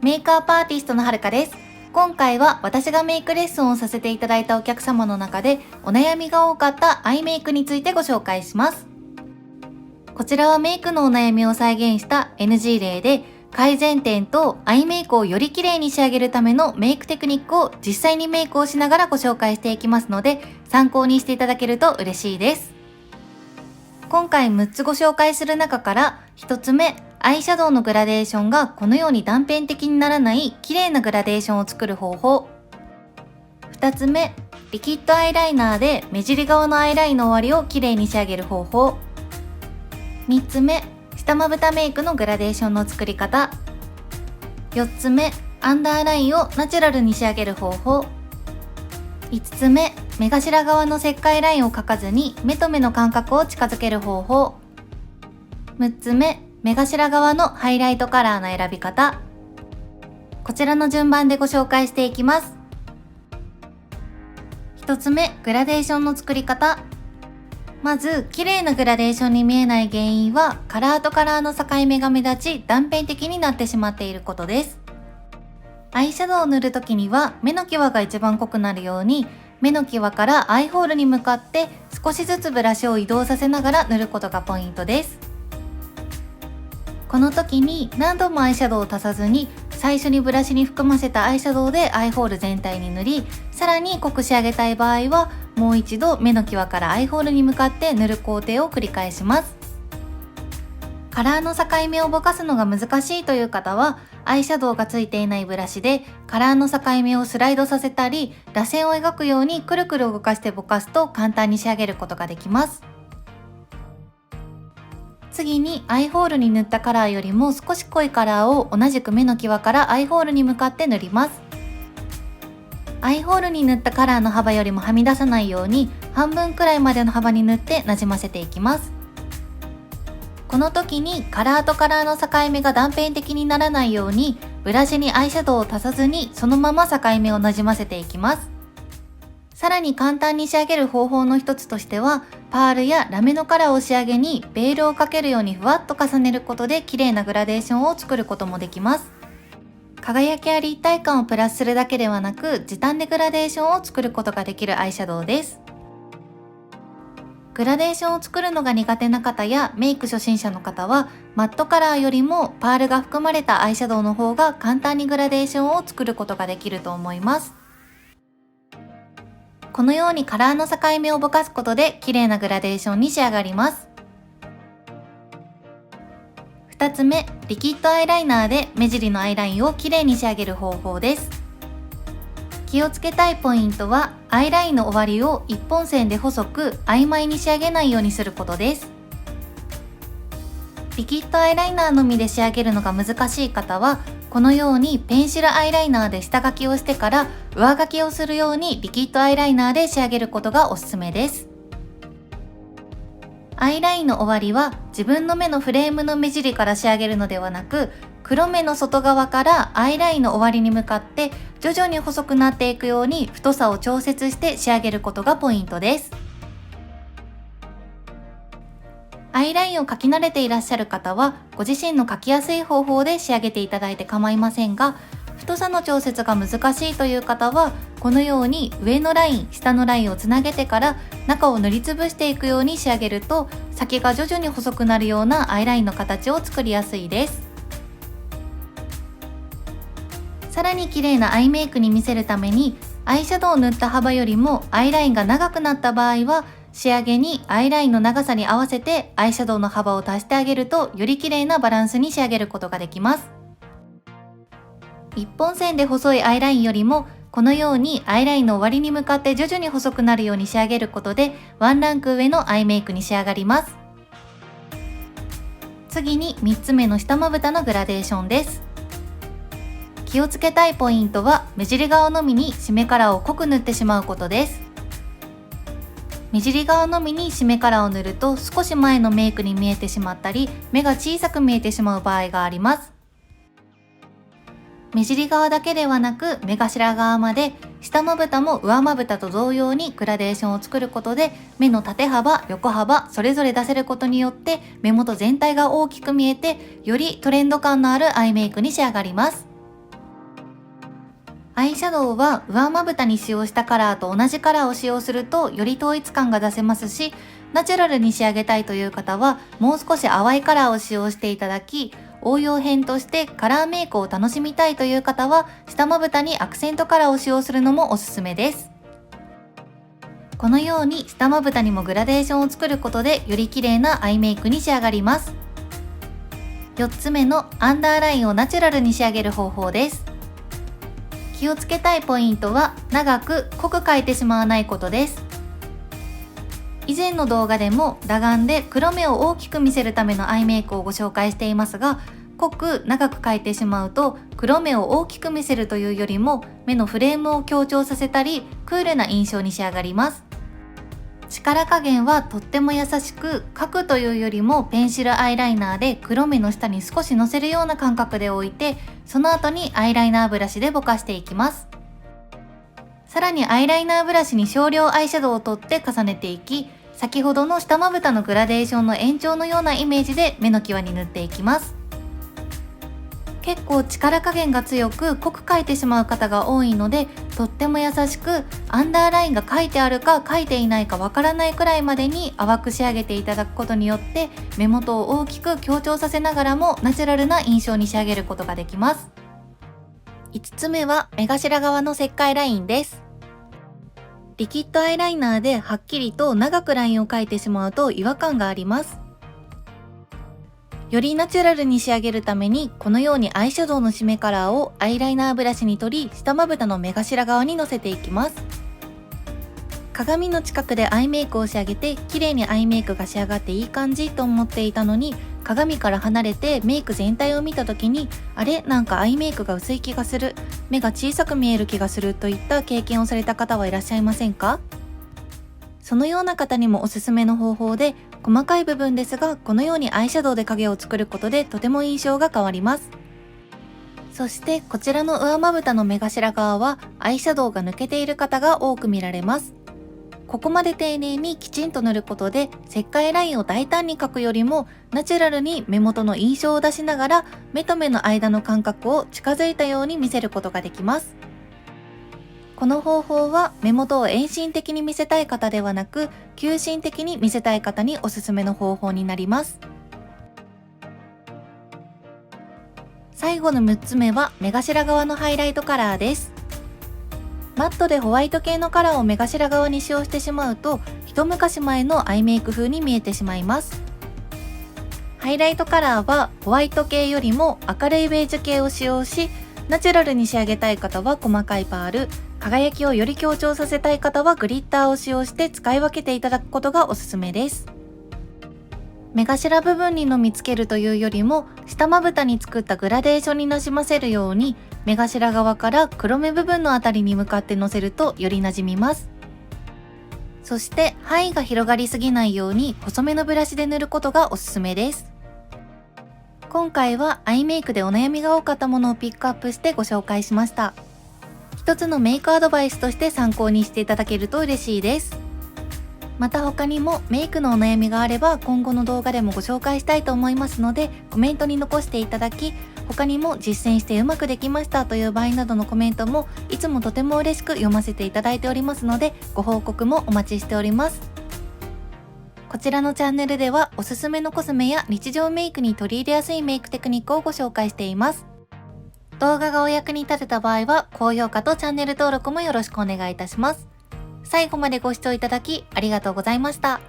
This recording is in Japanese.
メイクアップアーティストのはるかです。今回は私がメイクレッスンをさせていただいたお客様の中でお悩みが多かったアイメイクについてご紹介します。こちらはメイクのお悩みを再現した NG 例で、改善点とアイメイクをより綺麗に仕上げるためのメイクテクニックを実際にメイクをしながらご紹介していきますので、参考にしていただけると嬉しいです。今回6つご紹介する中から1つ目、アイシャドウのグラデーションがこのように断片的にならない綺麗なグラデーションを作る方法。2つ目、リキッドアイライナーで目尻側のアイラインの終わりを綺麗に仕上げる方法。3つ目、下まぶたメイクのグラデーションの作り方。4つ目、アンダーラインをナチュラルに仕上げる方法。5つ目、目頭側の切開ラインを描かずに目と目の間隔を近づける方法。6つ目、目頭側のハイライトカラーの選び方。こちらの順番でご紹介していきます。1つ目、グラデーションの作り方。まず、綺麗なグラデーションに見えない原因は、カラーとカラーの境目が目立ち、断片的になってしまっていることです。アイシャドウを塗るときには、目の際が一番濃くなるように、目の際からアイホールに向かって少しずつブラシを移動させながら塗ることがポイントです。この時に何度もアイシャドウを足さずに、最初にブラシに含ませたアイシャドウでアイホール全体に塗り、さらに濃く仕上げたい場合はもう一度目の際からアイホールに向かって塗る工程を繰り返します。カラーの境目をぼかすのが難しいという方は、アイシャドウがついていないブラシでカラーの境目をスライドさせたり、螺旋を描くようにくるくる動かしてぼかすと簡単に仕上げることができます。次にアイホールに塗ったカラーよりも少し濃いカラーを同じく目の際からアイホールに向かって塗ります。アイホールに塗ったカラーの幅よりもはみ出さないように半分くらいまでの幅に塗ってなじませていきます。この時にカラーとカラーの境目が断片的にならないようにブラシにアイシャドウを足さずにそのまま境目をなじませていきます。さらに簡単に仕上げる方法の一つとしては、パールやラメのカラーを仕上げにベールをかけるようにふわっと重ねることで綺麗なグラデーションを作ることもできます。輝きや立体感をプラスするだけではなく、時短でグラデーションを作ることができるアイシャドウです。グラデーションを作るのが苦手な方やメイク初心者の方は、マットカラーよりもパールが含まれたアイシャドウの方が簡単にグラデーションを作ることができると思います。このようにカラーの境目をぼかすことで綺麗なグラデーションに仕上がります。2つ目、リキッドアイライナーで目尻のアイラインを綺麗に仕上げる方法です。気をつけたいポイントは、アイラインの終わりを一本線で細く曖昧に仕上げないようにすることです。リキッドアイライナーのみで仕上げるのが難しい方は、このようにペンシルアイライナーで下書きをしてから上書きをするようにリキッドアイライナーで仕上げることがおすすめです。アイラインの終わりは自分の目のフレームの目尻から仕上げるのではなく、黒目の外側からアイラインの終わりに向かって徐々に細くなっていくように太さを調節して仕上げることがポイントです。アイラインを描き慣れていらっしゃる方は、ご自身の描きやすい方法で仕上げていただいて構いませんが、太さの調節が難しいという方は、このように上のライン、下のラインをつなげてから中を塗りつぶしていくように仕上げると、先が徐々に細くなるようなアイラインの形を作りやすいです。さらに綺麗なアイメイクに見せるために、アイシャドウを塗った幅よりもアイラインが長くなった場合は、仕上げにアイラインの長さに合わせてアイシャドウの幅を足してあげると、より綺麗なバランスに仕上げることができます。一本線で細いアイラインよりも、このようにアイラインの終わりに向かって徐々に細くなるように仕上げることで、ワンランク上のアイメイクに仕上がります。次に3つ目の下まぶたのグラデーションです。気をつけたいポイントは、目尻側のみに締めカラーを濃く塗ってしまうことです。目尻側のみに締めカラーを塗ると少し前のメイクに見えてしまったり、目が小さく見えてしまう場合があります。目尻側だけではなく目頭側まで、下まぶたも上まぶたと同様にグラデーションを作ることで、目の縦幅、横幅それぞれ出せることによって目元全体が大きく見えて、よりトレンド感のあるアイメイクに仕上がります。アイシャドウは上まぶたに使用したカラーと同じカラーを使用するとより統一感が出せますし、ナチュラルに仕上げたいという方はもう少し淡いカラーを使用していただき、応用編としてカラーメイクを楽しみたいという方は下まぶたにアクセントカラーを使用するのもおすすめです。このように下まぶたにもグラデーションを作ることでより綺麗なアイメイクに仕上がります。4つ目のアンダーラインをナチュラルに仕上げる方法です。気をつけたいポイントは長く濃く描いてしまわないことです。以前の動画でも裸眼で黒目を大きく見せるためのアイメイクをご紹介していますが、濃く長く描いてしまうと黒目を大きく見せるというよりも目のフレームを強調させたりクールな印象に仕上がります。力加減はとっても優しく、描くというよりもペンシルアイライナーで黒目の下に少しのせるような感覚で置いて、その後にアイライナーブラシでぼかしていきます。さらにアイライナーブラシに少量アイシャドウを取って重ねていき、先ほどの下まぶたのグラデーションの延長のようなイメージで目の際に塗っていきます。結構力加減が強く濃く描いてしまう方が多いので、とっても優しくアンダーラインが描いてあるか描いていないかわからないくらいまでに淡く仕上げていただくことによって目元を大きく強調させながらもナチュラルな印象に仕上げることができます。5つ目は目頭側の切開ラインです。リキッドアイライナーではっきりと長くラインを描いてしまうと違和感があります。よりナチュラルに仕上げるためにこのようにアイシャドウの締めカラーをアイライナーブラシに取り、下まぶたの目頭側にのせていきます。鏡の近くでアイメイクを仕上げて綺麗にアイメイクが仕上がっていい感じと思っていたのに、鏡から離れてメイク全体を見た時にあれなんかアイメイクが薄い気がする、目が小さく見える気がするといった経験をされた方はいらっしゃいませんか？そのような方にもおすすめの方法で、細かい部分ですがこのようにアイシャドウで影を作ることでとても印象が変わります。そしてこちらの上まぶたの目頭側はアイシャドウが抜けている方が多く見られます。ここまで丁寧にきちんと塗ることで切開ラインを大胆に描くよりもナチュラルに目元の印象を出しながら目と目の間の間隔を近づいたように見せることができます。この方法は目元を遠心的に見せたい方ではなく急心的に見せたい方におすすめの方法になります。最後の6つ目は目頭側のハイライトカラーです。マットでホワイト系のカラーを目頭側に使用してしまうと一昔前のアイメイク風に見えてしまいます。ハイライトカラーはホワイト系よりも明るいベージュ系を使用し、ナチュラルに仕上げたい方は細かいパール、輝きをより強調させたい方はグリッターを使用して使い分けていただくことがおすすめです。目頭部分にのみつけるというよりも下まぶたに作ったグラデーションになじませるように目頭側から黒目部分のあたりに向かってのせるとよりなじみます。そして範囲が広がりすぎないように細めのブラシで塗ることがおすすめです。今回はアイメイクでお悩みが多かったものをピックアップしてご紹介しました。一つのメイクアドバイスとして参考にしていただけると嬉しいです。また他にもメイクのお悩みがあれば今後の動画でもご紹介したいと思いますので、コメントに残していただき、他にも実践してうまくできましたという場合などのコメントもいつもとても嬉しく読ませていただいておりますので、ご報告もお待ちしております。こちらのチャンネルではおすすめのコスメや日常メイクに取り入れやすいメイクテクニックをご紹介しています。動画がお役に立てた場合は高評価とチャンネル登録もよろしくお願いいたします。最後までご視聴いただきありがとうございました。